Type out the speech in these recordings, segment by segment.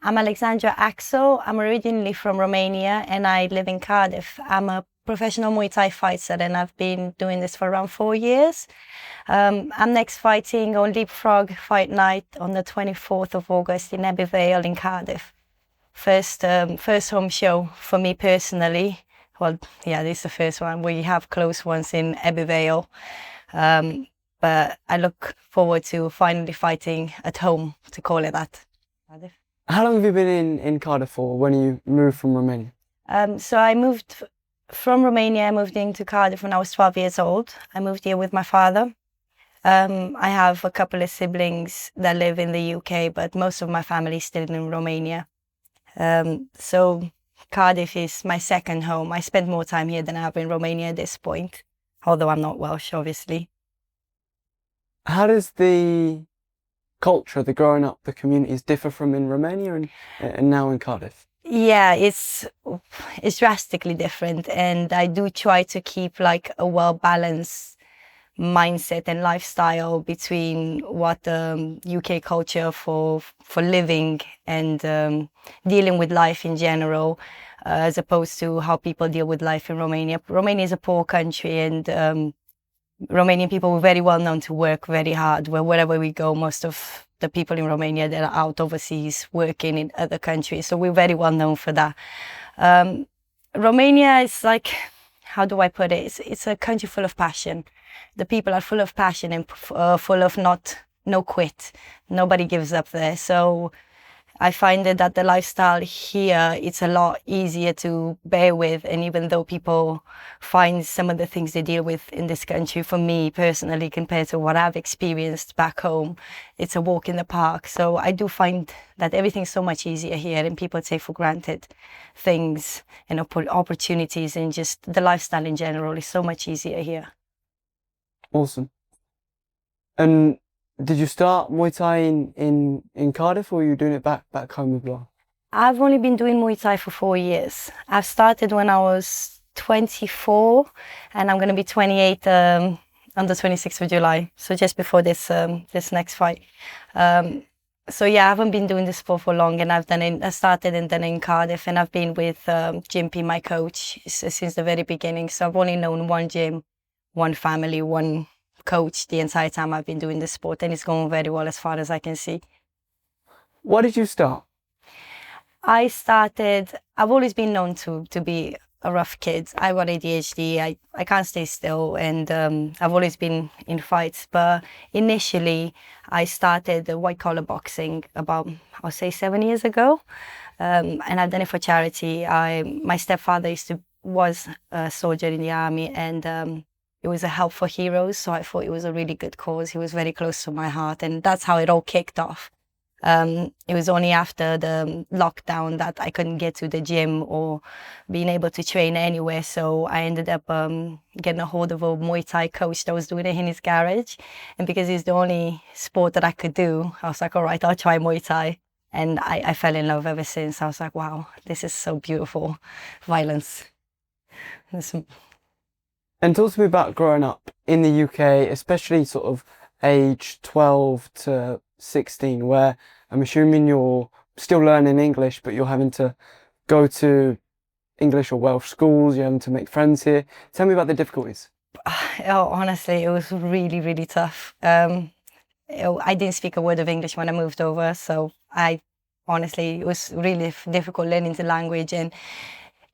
I'm Alexandra Axel. I'm originally from Romania and I live in Cardiff. I'm a professional Muay Thai fighter and I've been doing this for around 4 years. I'm next fighting on Leapfrog Fight Night on the 24th of August in Abbey Vale in Cardiff. First home show for me personally. Well, yeah, this is the first one. We have close ones in Abbey Vale. But I look forward to finally fighting at home, to call it that. Cardiff. How long have you been in Cardiff for when you moved from Romania? So I moved from Romania. I moved into Cardiff when I was 12 years old. I moved here with my father. I have a couple of siblings that live in the UK, but most of my family is still in Romania. So Cardiff is my second home. I spend more time here than I have in Romania at this point, although I'm not Welsh, obviously. How does the culture, the growing up, the communities differ from in Romania and now in Cardiff? Yeah, it's drastically different, and I do try to keep like a well-balanced mindset and lifestyle between what UK culture for living and dealing with life in general, as opposed to how people deal with life in Romania. Romania is a poor country, and Romanian people were very well known to work very hard. Wherever we go, most of the people in Romania that are out overseas working in other countries. So we're very well known for that. Romania is like, how do I put it? It's a country full of passion. The people are full of passion and full of no quit. Nobody gives up there. So I find that the lifestyle here, it's a lot easier to bear with. And even though people find some of the things they deal with in this country, for me personally, compared to what I've experienced back home, it's a walk in the park. So I do find that everything's so much easier here and people take for granted things and opportunities, and just the lifestyle in general is so much easier here. Awesome. And did you start Muay Thai in Cardiff, or were you doing it back home as well? I've only been doing Muay Thai for 4 years. I started when I was 24, and I'm going to be 28 on the 26th of July, so just before this next fight. So yeah, I haven't been doing this sport for long, and I started and done in Cardiff, and I've been with Jimpy, my coach, since the very beginning. So I've only known one gym, one family, one coach the entire time I've been doing this sport, and it's going very well as far as I can see. Why did you start? I've always been known to be a rough kid. I've got ADHD, I can't stay still, and I've always been in fights. But initially, I started white collar boxing about, I'll say 7 years ago, and I've done it for charity. My stepfather was a soldier in the army, and it was a Help for Heroes, so I thought it was a really good cause. He was very close to my heart, and that's how it all kicked off. It was only after the lockdown that I couldn't get to the gym or being able to train anywhere, so I ended up getting a hold of a Muay Thai coach that was doing it in his garage. And because it's the only sport that I could do, I was like, all right, I'll try Muay Thai. And I fell in love ever since. I was like, wow, this is so beautiful. Violence. And talk to me about growing up in the UK, especially sort of age 12 to 16, where I'm assuming you're still learning English, but you're having to go to English or Welsh schools, you're having to make friends here. Tell me about the difficulties. Oh, honestly, it was really, really tough. I didn't speak a word of English when I moved over, so it was really difficult learning the language. And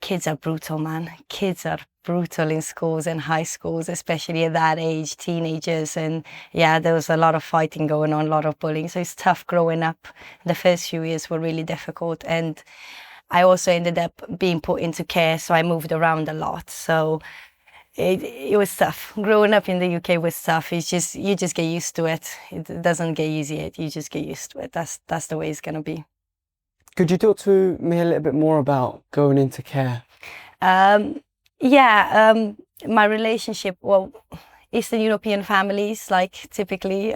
kids are brutal, man. Kids are brutal in schools and high schools, especially at that age, teenagers. And yeah, there was a lot of fighting going on, a lot of bullying. So it's tough growing up. The first few years were really difficult. And I also ended up being put into care, so I moved around a lot. So it was tough. Growing up in the UK was tough. It's just, you just get used to it. It doesn't get easier. You just get used to it. That's the way it's going to be. Could you talk to me a little bit more about going into care? My relationship, well, Eastern European families, like typically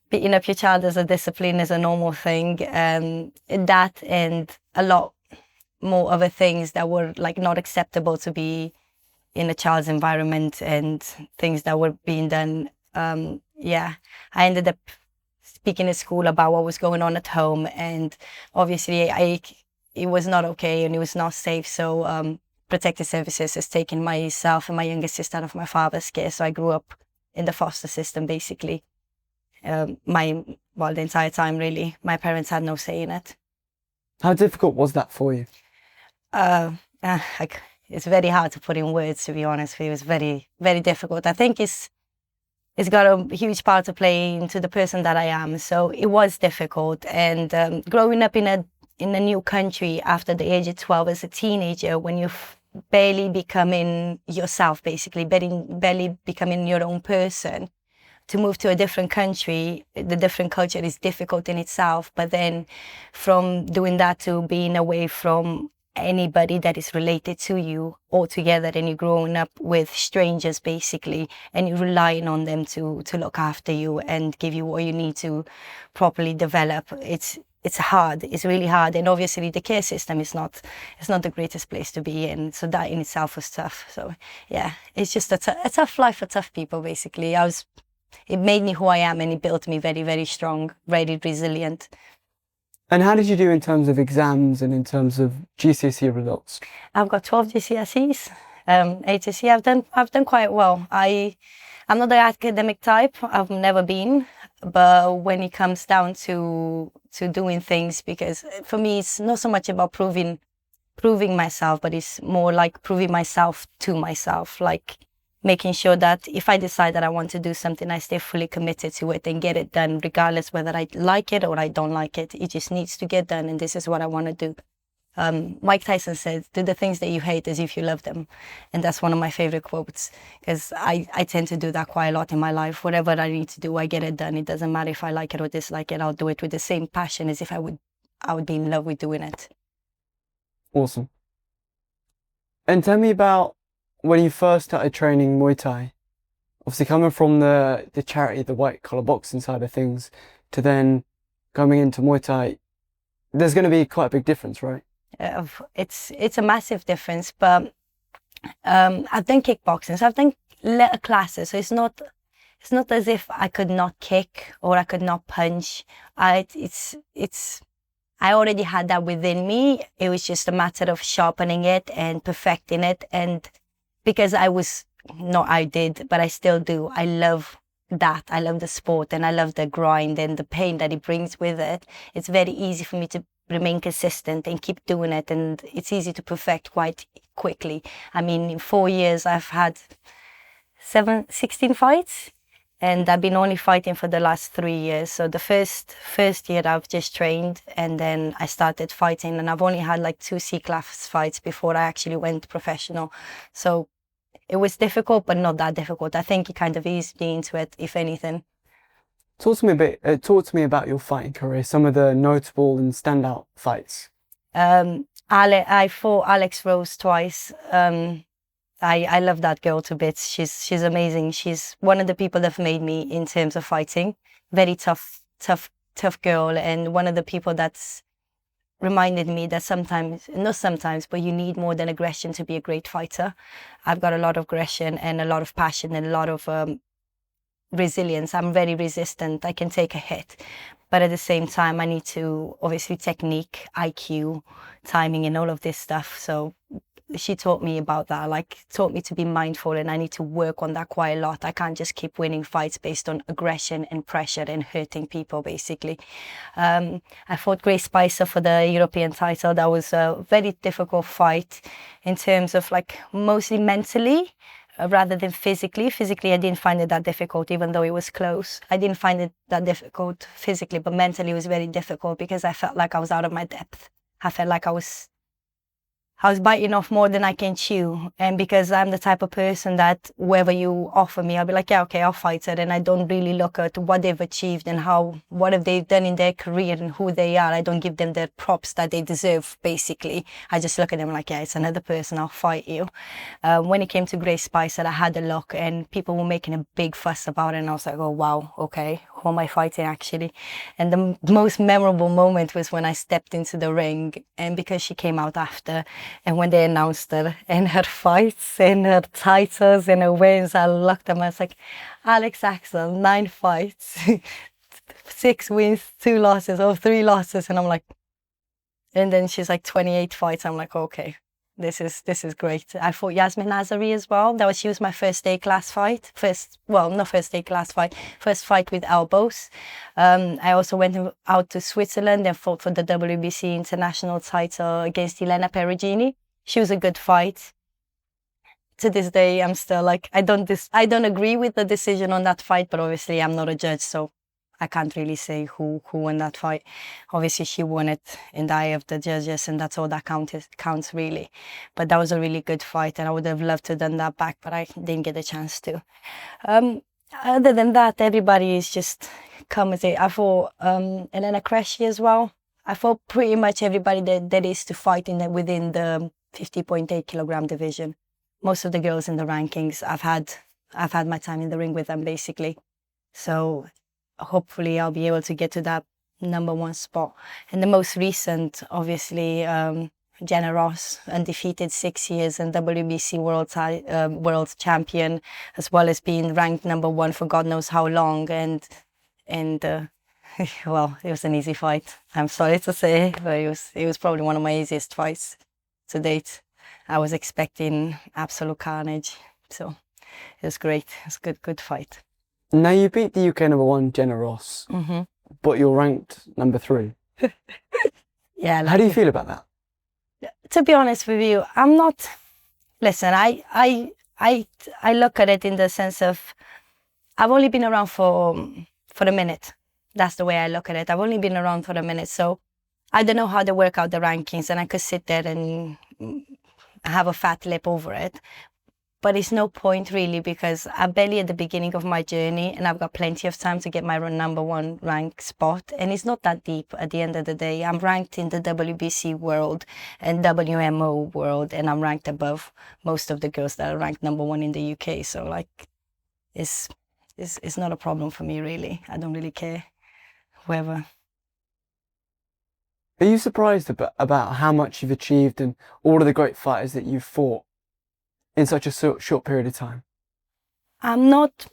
beating up your child as a discipline is a normal thing. That and a lot more other things that were like not acceptable to be in a child's environment, and things that were being done. I ended up speaking at school about what was going on at home, and obviously it was not okay and it was not safe. So protective services has taken myself and my younger sister out of my father's care. So I grew up in the foster system basically. The entire time really. My parents had no say in it. How difficult was that for you? It's very hard to put in words, to be honest. It was very, very difficult. I think it's got a huge part to play into the person that I am. So it was difficult. And growing up in a new country after the age of 12 as a teenager, when you're barely becoming yourself, basically, barely becoming your own person, to move to a different country, the different culture is difficult in itself. But then from doing that to being away from anybody that is related to you altogether, and you're growing up with strangers basically, and you're relying on them to look after you and give you what you need to properly develop, it's hard. It's really hard. And obviously the care system is not the greatest place to be in, so that in itself was tough. So yeah, it's just a tough life for tough people basically. It made me who I am, and it built me very, very strong, very resilient. And how did you do in terms of exams and in terms of GCSE results? I've got 12 GCSEs. HSC, I've done quite well. I'm not the academic type. I've never been. But when it comes down to doing things, because for me it's not so much about proving myself, but it's more like proving myself to myself, like making sure that if I decide that I want to do something, I stay fully committed to it and get it done, regardless whether I like it or I don't like it. It just needs to get done, and this is what I want to do. Mike Tyson said, do the things that you hate as if you love them. And that's one of my favorite quotes, because I tend to do that quite a lot in my life. Whatever I need to do, I get it done. It doesn't matter if I like it or dislike it. I'll do it with the same passion as if I would be in love with doing it. Awesome. And tell me about when you first started training Muay Thai. Obviously coming from the charity, the white collar boxing side of things, to then coming into Muay Thai, there's going to be quite a big difference, right? It's a massive difference, but I've done kickboxing, so I've done little classes, so it's not as if I could not kick or I could not punch. I already had that within me. It was just a matter of sharpening it and perfecting it. And because I did, but I still do. I love that. I love the sport, and I love the grind and the pain that it brings with it. It's very easy for me to remain consistent and keep doing it, and it's easy to perfect quite quickly. I mean, in 4 years, I've had 16 fights, and I've been only fighting for the last 3 years. So the first year I've just trained, and then I started fighting, and I've only had like 2 C-class fights before I actually went professional. So it was difficult, but not that difficult. I think it kind of eased me into it, if anything. Talk to me about your fighting career, some of the notable and standout fights. I fought Alex Rose twice. I love that girl to bits. She's amazing. She's one of the people that have made me in terms of fighting. Very tough girl, and one of the people that's reminded me that not sometimes, but you need more than aggression to be a great fighter. I've got a lot of aggression and a lot of passion and a lot of resilience. I'm very resistant. I can take a hit, but at the same time, I need to, obviously, technique, IQ, timing, and all of this stuff. So she taught me about that, taught me to be mindful, and I need to work on that quite a lot. I can't just keep winning fights based on aggression and pressure and hurting people, basically. I fought Grace Spicer for the European title. That was a very difficult fight in terms of mostly mentally rather than physically. Physically, I didn't find it that difficult, even though it was close. I didn't find it that difficult physically, but mentally it was very difficult because I felt like I was out of my depth. I felt like I was biting off more than I can chew. And because I'm the type of person that whoever you offer me, I'll be like, yeah, okay, I'll fight it. And I don't really look at what they've achieved and what have they done in their career and who they are. I don't give them the props that they deserve, basically. I just look at them like, yeah, it's another person, I'll fight you. When it came to Grace Spicer, I had a look and people were making a big fuss about it. And I was like, oh, wow, okay, who am I fighting actually? And the most memorable moment was when I stepped into the ring, and because she came out after, and when they announced her and her fights and her titles and her wins, I looked at them. I was like, Axel, 9 fights, 6 wins, 2 losses, or 3 losses, and I'm like, and then she's like 28 fights. I'm like, okay, this is great. I fought Yasmin Nazari as well. She was my first A class fight. Not first A class fight, first fight with elbows. I also went out to Switzerland and fought for the WBC international title against Elena Perugini. She was a good fight. To this day, I'm still like, I don't agree with the decision on that fight, but obviously I'm not a judge, so I can't really say who won that fight. Obviously, she won it in the eye of the judges, and that's all that counts really. But that was a really good fight, and I would have loved to have done that back, but I didn't get a chance to. Other than that, everybody is just come and say. I fought Elena Cresci as well. I fought pretty much everybody that is to fight within the 50.8 kilogram division. Most of the girls in the rankings, I've had my time in the ring with them basically. So hopefully I'll be able to get to that #1 spot. And the most recent, obviously, Jenna Ross, undefeated 6 years and WBC world champion, as well as being ranked #1 for God knows how long. And well, it was an easy fight. I'm sorry to say, but it was probably one of my easiest fights to date. I was expecting absolute carnage, so it was great. It was a good fight. Now you beat the UK #1 Jenna Ross, but you're ranked #3. Yeah. How do you feel about that? To be honest with you, I'm not. Listen, I look at it in the sense of I've only been around for a minute. That's the way I look at it. I've only been around for a minute, so I don't know how they work out the rankings, and I could sit there and have a fat lip over it. But it's no point really, because I'm barely at the beginning of my journey and I've got plenty of time to get my #1 rank spot. And it's not that deep at the end of the day. I'm ranked in the WBC world and WMO world, and I'm ranked above most of the girls that are ranked #1 in the UK. So like, it's not a problem for me really. I don't really care, whoever. Are you surprised about how much you've achieved and all of the great fighters that you've fought in such a short period of time? I'm not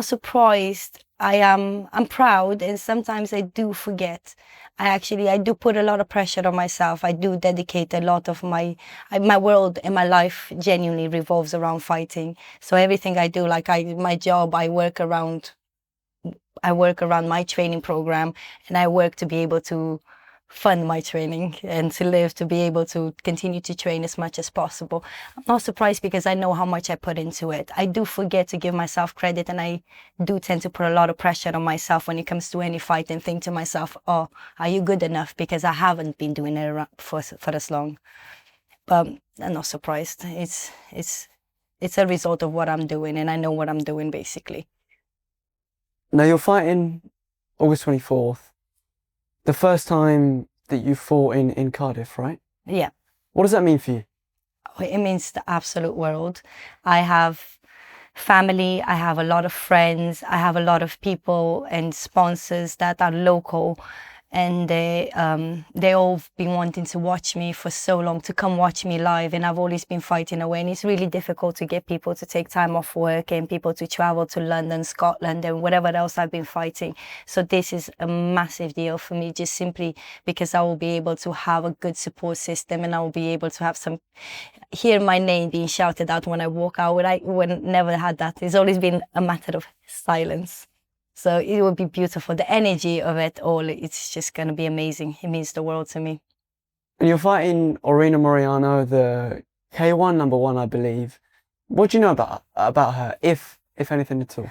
surprised. I'm proud, and sometimes I do forget. I do put a lot of pressure on myself. I do dedicate a lot of my world and my life genuinely revolves around fighting. So everything I do, like my job, I work around my training program, and I work to be able to fund my training and to be able to continue to train as much as possible. I'm not surprised because I know how much I put into it. I do forget to give myself credit, and I do tend to put a lot of pressure on myself when it comes to any fight and think to myself, oh, are you good enough? Because I haven't been doing it for as long. But I'm not surprised. It's a result of what I'm doing, and I know what I'm doing basically. Now you're fighting August 24th. The first time that you fought in Cardiff, right? Yeah. What does that mean for you? It means the absolute world. I have family, I have a lot of friends, I have a lot of people and sponsors that are local, and they all been wanting to watch me for so long, to come watch me live, and I've always been fighting away, and it's really difficult to get people to take time off work and people to travel to London, Scotland, and whatever else I've been fighting. So this is a massive deal for me, just simply because I will be able to have a good support system, and I will be able to have hear my name being shouted out when I walk out. I would never had that. It's always been a matter of silence. So it will be beautiful. The energy of it all, it's just going to be amazing. It means the world to me. And you're fighting Orina Moriano, the K1 #1, I believe. What do you know about her, if anything at all?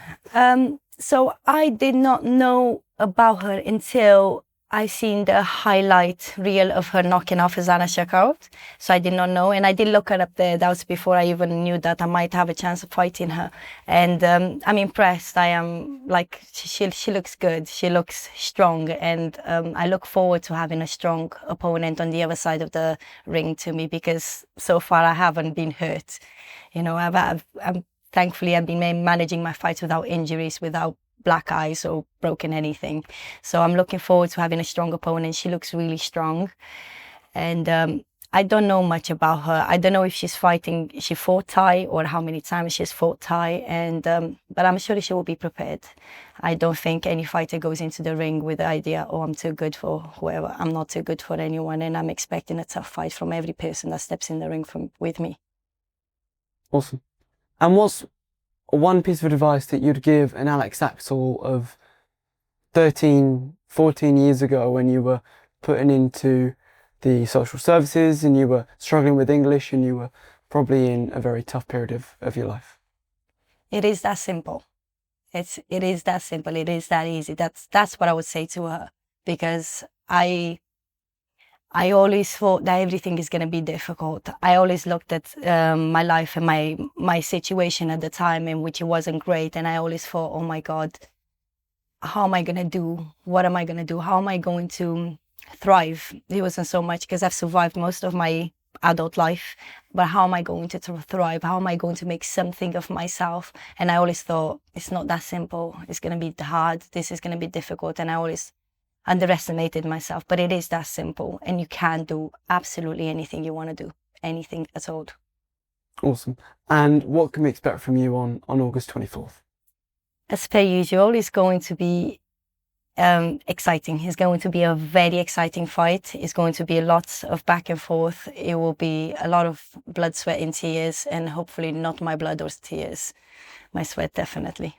So I did not know about her until I seen the highlight reel of her knocking off Zana Shakaut. So I did not know, and I did look her up there. That was before I even knew that I might have a chance of fighting her. And I'm impressed. I am like, she looks good. She looks strong, and I look forward to having a strong opponent on the other side of the ring to me, because so far I haven't been hurt. You know, thankfully I've been managing my fights without injuries, without black eyes or broken anything. So I'm looking forward to having a strong opponent. She looks really strong. And I don't know much about her. I don't know if she's fighting, she fought Thai or how many times she's fought Thai. And but I'm sure she will be prepared. I don't think any fighter goes into the ring with the idea, oh, I'm too good for whoever. I'm not too good for anyone, and I'm expecting a tough fight from every person that steps in the ring with me. Awesome. And what's one piece of advice that you'd give an Axel of 13, 14 years ago when you were putting into the social services and you were struggling with English and you were probably in a very tough period of your life? It is that simple. It is that simple. It is that easy. That's what I would say to her, because I always thought that everything is going to be difficult. I always looked at my life and my situation at the time, in which it wasn't great, and I always thought, oh my God, how am I going to do? What am I going to do? How am I going to thrive? It wasn't so much because I've survived most of my adult life, but how am I going to thrive? How am I going to make something of myself? And I always thought, it's not that simple. It's going to be hard. This is going to be difficult. And I always underestimated myself, but it is that simple, and you can do absolutely anything you want to do, anything at all. Awesome. And what can we expect from you on August 24th? As per usual, it's going to be exciting. It's going to be a very exciting fight. It's going to be a lot of back and forth. It will be a lot of blood, sweat and tears, and hopefully not my blood or tears. My sweat, definitely.